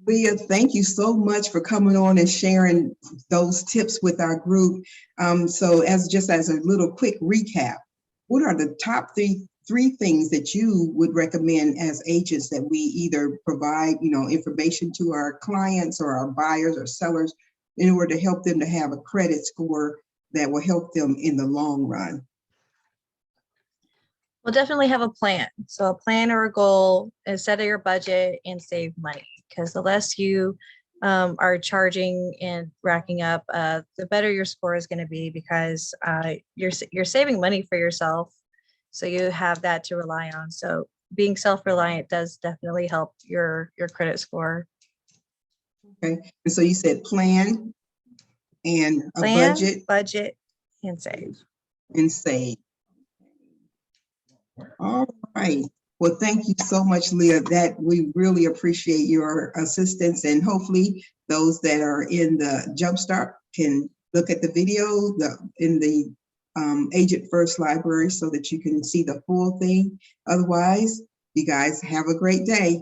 Leah, thank you so much for coming on and sharing those tips with our group. So just as a little quick recap, what are the top three things that you would recommend as agents that we either provide, information to our clients or our buyers or sellers in order to help them to have a credit score that will help them in the long run? Well, definitely have a plan. So a plan or a goal and set your budget and save money, because the less you are charging and racking up, the better your score is going to be, because you're saving money for yourself. So you have that to rely on. So being self-reliant does definitely help your credit score. Okay. And so you said plan and a budget and save. And save. All right. Well, thank you so much, Leah. That we really appreciate your assistance, and hopefully those that are in the Jumpstart can look at the video in the Agent First library so that you can see the full thing. Otherwise, you guys have a great day.